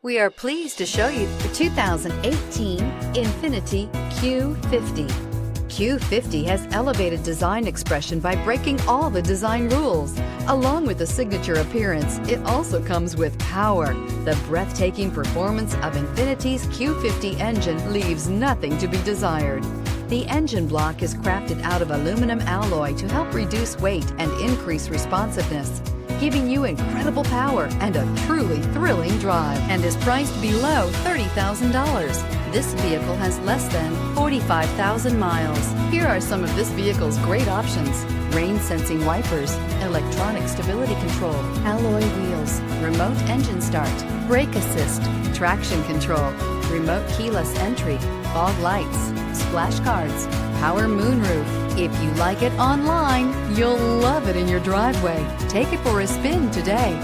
We are pleased to show you the 2018 Infiniti Q50. Q50 has elevated design expression by breaking all the design rules. Along with the signature appearance, it also comes with power. The breathtaking performance of Infiniti's Q50 engine leaves nothing to be desired. The engine block is crafted out of aluminum alloy to help reduce weight and increase responsiveness, giving you incredible power and a truly thrilling drive, and is priced below $30,000. This vehicle has less than 45,000 miles. Here are some of this vehicle's great options: rain-sensing wipers, electronic stability control, alloy wheels, remote engine start, brake assist, traction control, remote keyless entry, fog lights, splash guards, power moonroof. If you like it online, you'll love it in your driveway. Take it for a spin today.